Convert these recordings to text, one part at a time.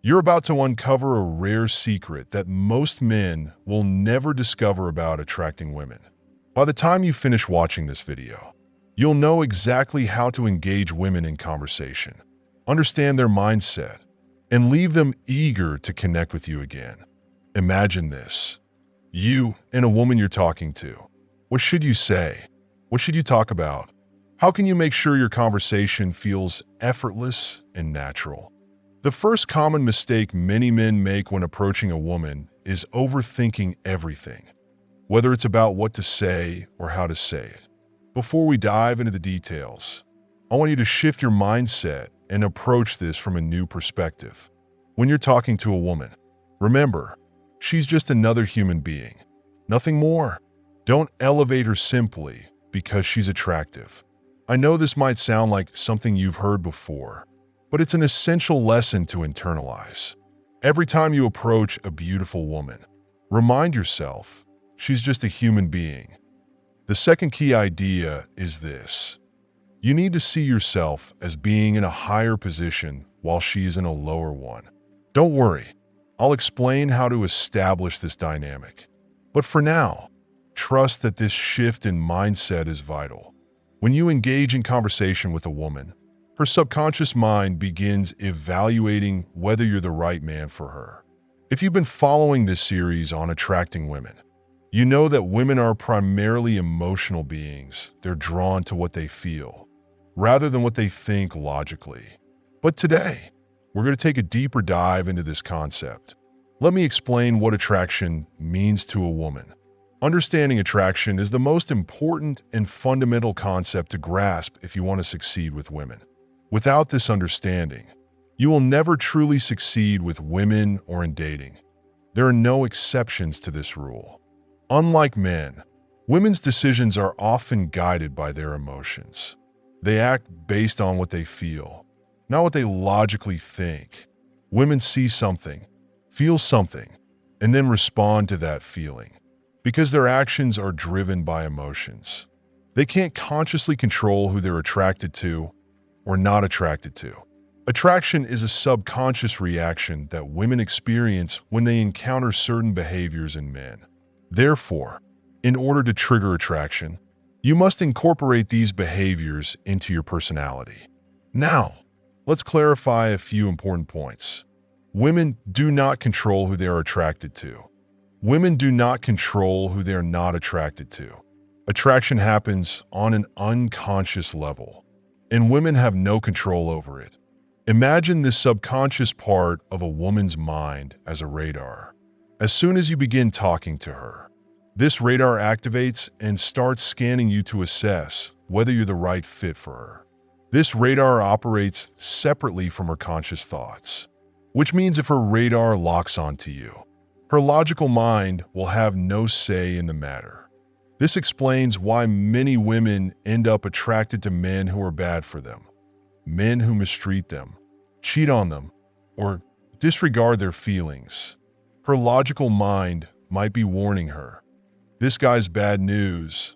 You're about to uncover a rare secret that most men will never discover about attracting women. By the time you finish watching this video, you'll know exactly how to engage women in conversation, understand their mindset, and leave them eager to connect with you again. Imagine this. You and a woman you're talking to. What should you say? What should you talk about? How can you make sure your conversation feels effortless and natural? The first common mistake many men make when approaching a woman is overthinking everything, whether it's about what to say or how to say it. Before we dive into the details, I want you to shift your mindset and approach this from a new perspective. When you're talking to a woman, remember, she's just another human being, nothing more. Don't elevate her simply because she's attractive. I know this might sound like something you've heard before, but it's an essential lesson to internalize. Every time you approach a beautiful woman, remind yourself, she's just a human being. The second key idea is this. You need to see yourself as being in a higher position while she is in a lower one. Don't worry, I'll explain how to establish this dynamic. But for now, trust that this shift in mindset is vital. When you engage in conversation with a woman, her subconscious mind begins evaluating whether you're the right man for her. If you've been following this series on attracting women, you know that women are primarily emotional beings. They're drawn to what they feel, rather than what they think logically. But today, we're going to take a deeper dive into this concept. Let me explain what attraction means to a woman. Understanding attraction is the most important and fundamental concept to grasp if you want to succeed with women. Without this understanding, you will never truly succeed with women or in dating. There are no exceptions to this rule. Unlike men, women's decisions are often guided by their emotions. They act based on what they feel, not what they logically think. Women see something, feel something, and then respond to that feeling. Because their actions are driven by emotions. They can't consciously control who they're attracted to or not attracted to. Attraction is a subconscious reaction that women experience when they encounter certain behaviors in men. Therefore, in order to trigger attraction, you must incorporate these behaviors into your personality. Now, let's clarify a few important points. Women do not control who they are attracted to. Women do not control who they are not attracted to. Attraction happens on an unconscious level, and women have no control over it. Imagine this subconscious part of a woman's mind as a radar. As soon as you begin talking to her, this radar activates and starts scanning you to assess whether you're the right fit for her. This radar operates separately from her conscious thoughts, which means if her radar locks onto you, her logical mind will have no say in the matter. This explains why many women end up attracted to men who are bad for them, men who mistreat them, cheat on them, or disregard their feelings. Her logical mind might be warning her, this guy's bad news,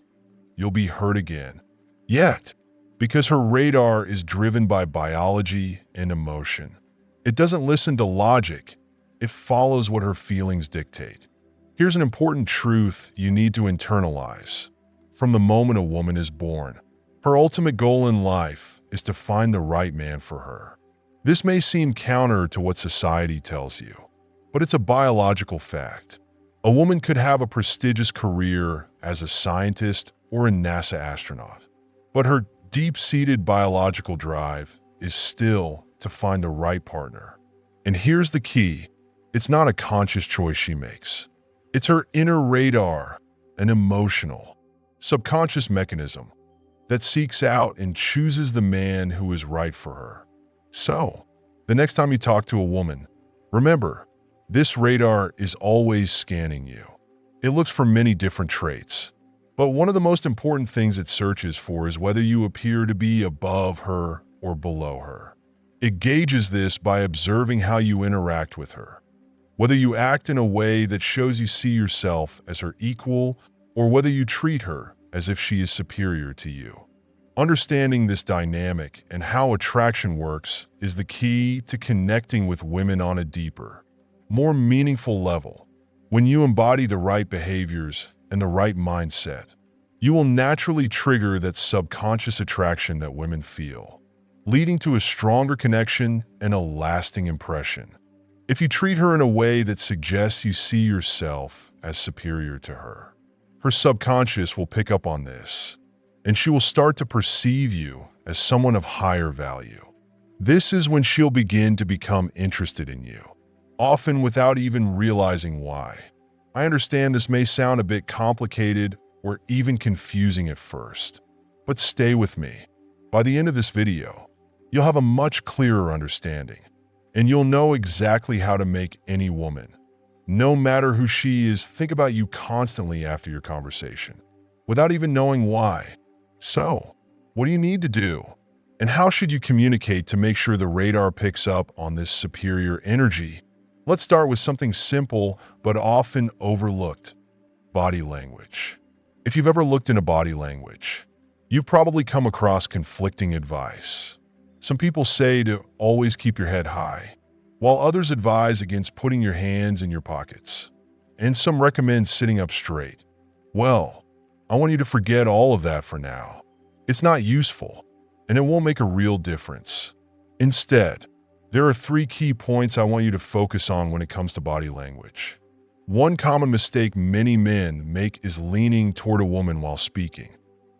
you'll be hurt again. Yet, because her radar is driven by biology and emotion, it doesn't listen to logic. It follows what her feelings dictate. Here's an important truth you need to internalize. From the moment a woman is born, her ultimate goal in life is to find the right man for her. This may seem counter to what society tells you, but it's a biological fact. A woman could have a prestigious career as a scientist or a NASA astronaut, but her deep-seated biological drive is still to find the right partner. And here's the key. It's not a conscious choice she makes. It's her inner radar, an emotional, subconscious mechanism that seeks out and chooses the man who is right for her. So, the next time you talk to a woman, remember, this radar is always scanning you. It looks for many different traits, but one of the most important things it searches for is whether you appear to be above her or below her. It gauges this by observing how you interact with her. Whether you act in a way that shows you see yourself as her equal or whether you treat her as if she is superior to you. Understanding this dynamic and how attraction works is the key to connecting with women on a deeper, more meaningful level. When you embody the right behaviors and the right mindset, you will naturally trigger that subconscious attraction that women feel, leading to a stronger connection and a lasting impression. If you treat her in a way that suggests you see yourself as superior to her, her subconscious will pick up on this, and she will start to perceive you as someone of higher value. This is when she'll begin to become interested in you, often without even realizing why. I understand this may sound a bit complicated or even confusing at first, but stay with me. By the end of this video, you'll have a much clearer understanding, and you'll know exactly how to make any woman, no matter who she is, think about you constantly after your conversation, without even knowing why. So, what do you need to do? And how should you communicate to make sure the radar picks up on this superior energy? Let's start with something simple but often overlooked: body language. If you've ever looked into body language, you've probably come across conflicting advice. Some people say to always keep your head high, while others advise against putting your hands in your pockets. And some recommend sitting up straight. Well, I want you to forget all of that for now. It's not useful, and it won't make a real difference. Instead, there are 3 key points I want you to focus on when it comes to body language. One common mistake many men make is leaning toward a woman while speaking.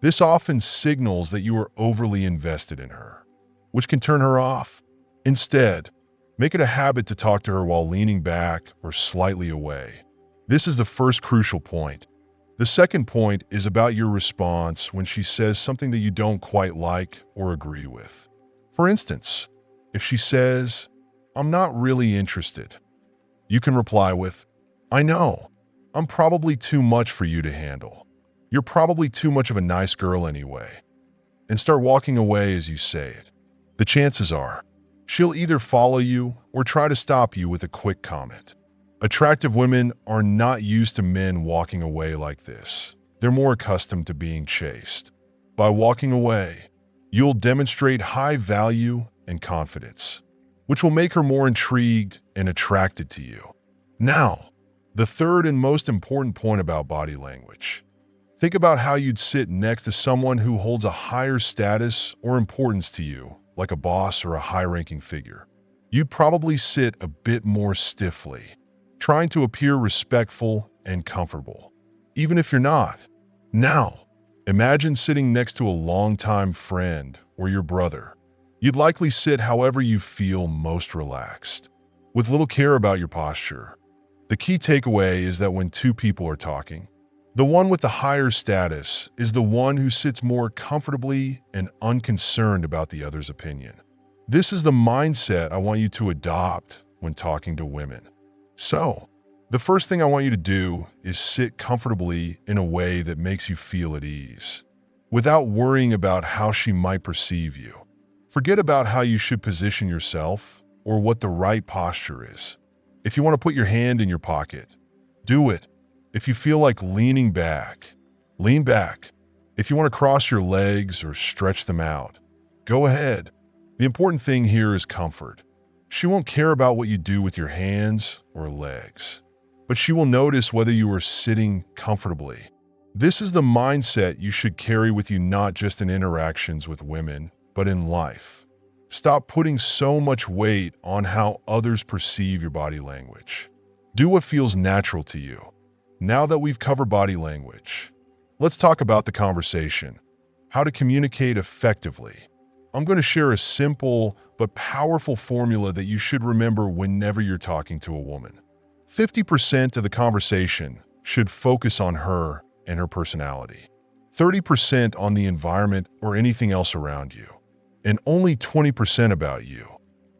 This often signals that you are overly invested in her, which can turn her off. Instead, make it a habit to talk to her while leaning back or slightly away. This is the first crucial point. The second point is about your response when she says something that you don't quite like or agree with. For instance, if she says, "I'm not really interested," you can reply with, "I know, I'm probably too much for you to handle. You're probably too much of a nice girl anyway," and start walking away as you say it. The chances are, she'll either follow you or try to stop you with a quick comment. Attractive women are not used to men walking away like this. They're more accustomed to being chased. By walking away, you'll demonstrate high value and confidence, which will make her more intrigued and attracted to you. Now, the third and most important point about body language. Think about how you'd sit next to someone who holds a higher status or importance to you, like a boss or a high-ranking figure. You'd probably sit a bit more stiffly, trying to appear respectful and comfortable, even if you're not. Now, imagine sitting next to a longtime friend or your brother. You'd likely sit however you feel most relaxed, with little care about your posture. The key takeaway is that when 2 people are talking, the one with the higher status is the one who sits more comfortably and unconcerned about the other's opinion. This is the mindset I want you to adopt when talking to women. So, the first thing I want you to do is sit comfortably in a way that makes you feel at ease, without worrying about how she might perceive you. Forget about how you should position yourself or what the right posture is. If you want to put your hand in your pocket, do it. If you feel like leaning back, lean back. If you want to cross your legs or stretch them out, go ahead. The important thing here is comfort. She won't care about what you do with your hands or legs, but she will notice whether you are sitting comfortably. This is the mindset you should carry with you, not just in interactions with women, but in life. Stop putting so much weight on how others perceive your body language. Do what feels natural to you. Now that we've covered body language, let's talk about the conversation, how to communicate effectively. I'm going to share a simple but powerful formula that you should remember whenever you're talking to a woman. 50% of the conversation should focus on her and her personality, 30% on the environment or anything else around you, and only 20% about you.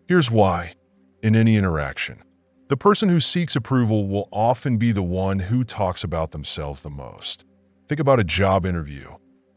Here's why. In any interaction, the person who seeks approval will often be the one who talks about themselves the most. Think about a job interview.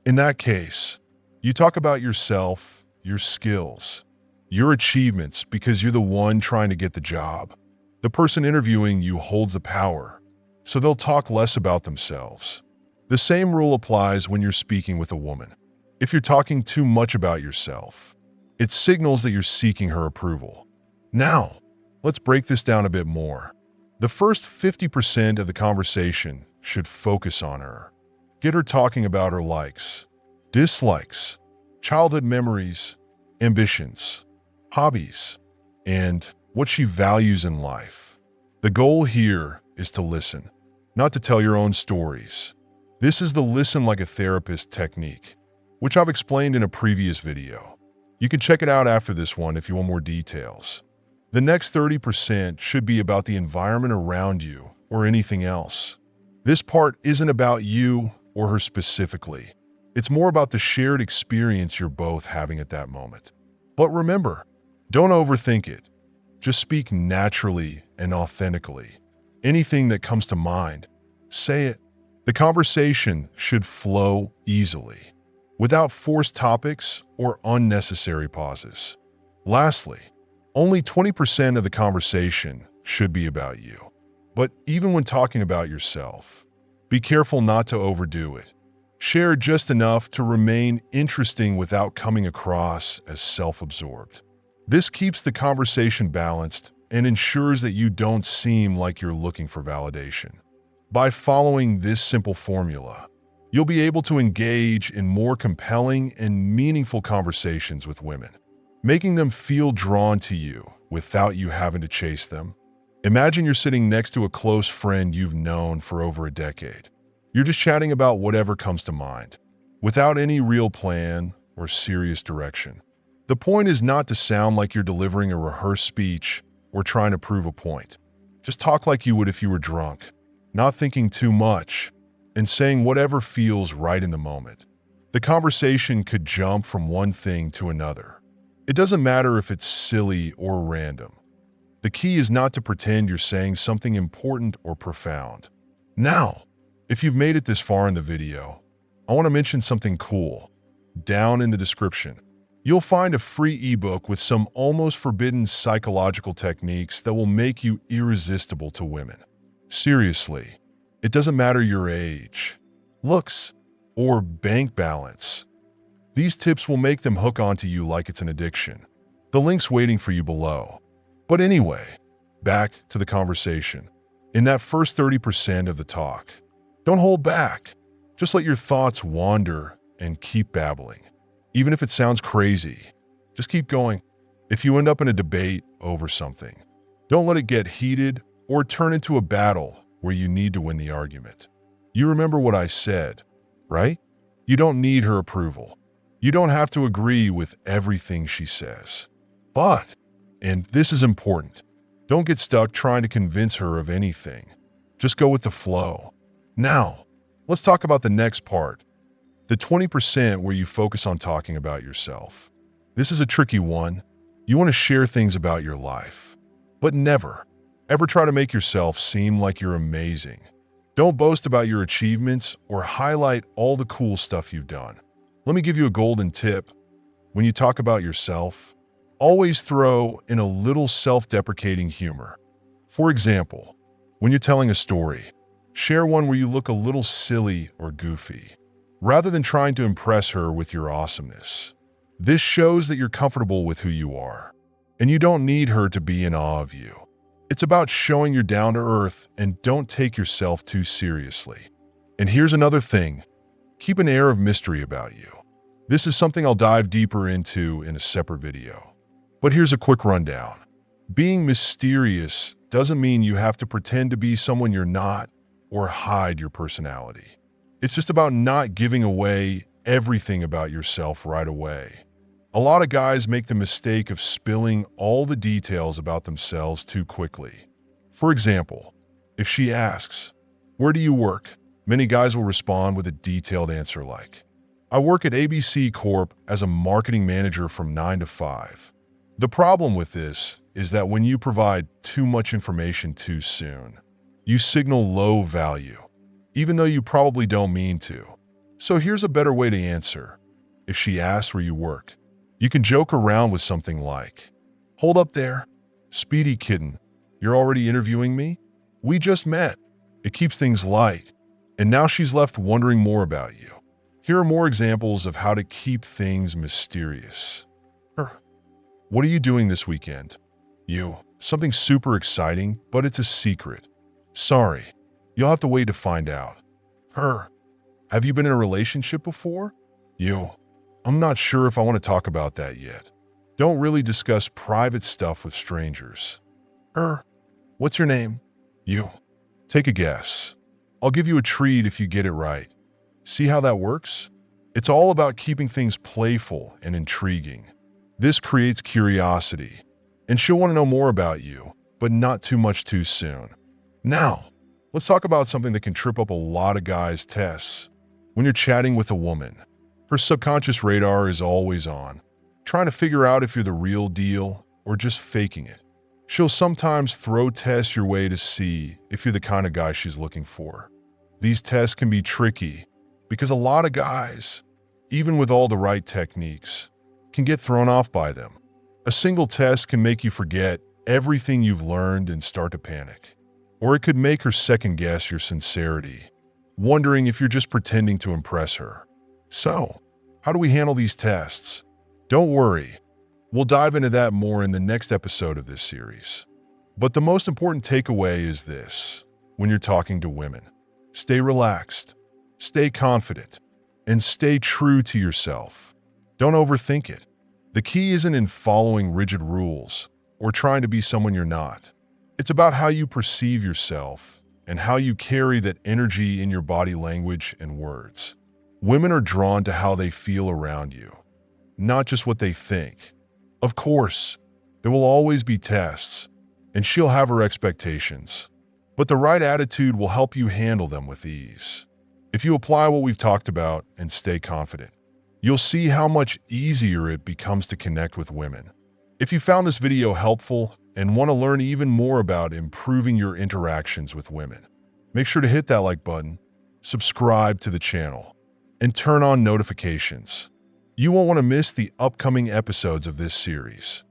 In that case, you talk about yourself, your skills, your achievements because you're the one trying to get the job. The person interviewing you holds the power, so they'll talk less about themselves. The same rule applies when you're speaking with a woman. If you're talking too much about yourself, it signals that you're seeking her approval. Now, let's break this down a bit more. The first 50% of the conversation should focus on her. Get her talking about her likes, dislikes, childhood memories, ambitions, hobbies, and what she values in life. The goal here is to listen, not to tell your own stories. This is the listen like a therapist technique, which I've explained in a previous video. You can check it out after this one if you want more details. The next 30% should be about the environment around you or anything else. This part isn't about you or her specifically. It's more about the shared experience you're both having at that moment. But remember, don't overthink it. Just speak naturally and authentically. Anything that comes to mind, say it. The conversation should flow easily, without forced topics or unnecessary pauses. Lastly, only 20% of the conversation should be about you. But even when talking about yourself, be careful not to overdo it. Share just enough to remain interesting without coming across as self-absorbed. This keeps the conversation balanced and ensures that you don't seem like you're looking for validation. By following this simple formula, you'll be able to engage in more compelling and meaningful conversations with women, making them feel drawn to you without you having to chase them. Imagine you're sitting next to a close friend you've known for over a decade. You're just chatting about whatever comes to mind, without any real plan or serious direction. The point is not to sound like you're delivering a rehearsed speech or trying to prove a point. Just talk like you would if you were drunk, not thinking too much, and saying whatever feels right in the moment. The conversation could jump from one thing to another. It doesn't matter if it's silly or random. The key is not to pretend you're saying something important or profound. Now, if you've made it this far in the video, I want to mention something cool. Down in the description, you'll find a free ebook with some almost forbidden psychological techniques that will make you irresistible to women. Seriously, it doesn't matter your age, looks, or bank balance. These tips will make them hook onto you like it's an addiction. The link's waiting for you below. But anyway, back to the conversation. In that first 30% of the talk, don't hold back. Just let your thoughts wander and keep babbling. Even if it sounds crazy, just keep going. If you end up in a debate over something, don't let it get heated or turn into a battle where you need to win the argument. You remember what I said, right? You don't need her approval. You don't have to agree with everything she says. But, and this is important, don't get stuck trying to convince her of anything. Just go with the flow. Now, let's talk about the next part, the 20% where you focus on talking about yourself. This is a tricky one. You want to share things about your life, but never, ever try to make yourself seem like you're amazing. Don't boast about your achievements or highlight all the cool stuff you've done. Let me give you a golden tip. When you talk about yourself, always throw in a little self-deprecating humor. For example, when you're telling a story, share one where you look a little silly or goofy, rather than trying to impress her with your awesomeness. This shows that you're comfortable with who you are, and you don't need her to be in awe of you. It's about showing you're down to earth and don't take yourself too seriously. And here's another thing. Keep an air of mystery about you. This is something I'll dive deeper into in a separate video. But here's a quick rundown. Being mysterious doesn't mean you have to pretend to be someone you're not or hide your personality. It's just about not giving away everything about yourself right away. A lot of guys make the mistake of spilling all the details about themselves too quickly. For example, if she asks, "Where do you work?" many guys will respond with a detailed answer like, "I work at ABC Corp as a marketing manager from 9 to 5. The problem with this is that when you provide too much information too soon, you signal low value, even though you probably don't mean to. So here's a better way to answer. If she asks where you work, you can joke around with something like, "Hold up there. Speedy kitten, you're already interviewing me? We just met." It keeps things light, and now she's left wondering more about you. Here are more examples of how to keep things mysterious. What are you doing this weekend? Something super exciting, but it's a secret. Sorry, you'll have to wait to find out. Have you been in a relationship before? I'm not sure if I want to talk about that yet. Don't really discuss private stuff with strangers. What's your name? Take a guess. I'll give you a treat if you get it right. See how that works? It's all about keeping things playful and intriguing. This creates curiosity, and she'll want to know more about you, but not too much too soon. Now, let's talk about something that can trip up a lot of guys' tests. When you're chatting with a woman, her subconscious radar is always on, trying to figure out if you're the real deal or just faking it. She'll sometimes throw tests your way to see if you're the kind of guy she's looking for. These tests can be tricky because a lot of guys, even with all the right techniques, can get thrown off by them. A single test can make you forget everything you've learned and start to panic. Or it could make her second-guess your sincerity, wondering if you're just pretending to impress her. So, how do we handle these tests? Don't worry, we'll dive into that more in the next episode of this series. But the most important takeaway is this: when you're talking to women, stay relaxed, stay confident, and stay true to yourself. Don't overthink it. The key isn't in following rigid rules or trying to be someone you're not. It's about how you perceive yourself and how you carry that energy in your body language and words. Women are drawn to how they feel around you, not just what they think. Of course, there will always be tests, and she'll have her expectations, but the right attitude will help you handle them with ease. If you apply what we've talked about and stay confident, you'll see how much easier it becomes to connect with women. If you found this video helpful and want to learn even more about improving your interactions with women, make sure to hit that like button, subscribe to the channel, and turn on notifications. You won't want to miss the upcoming episodes of this series.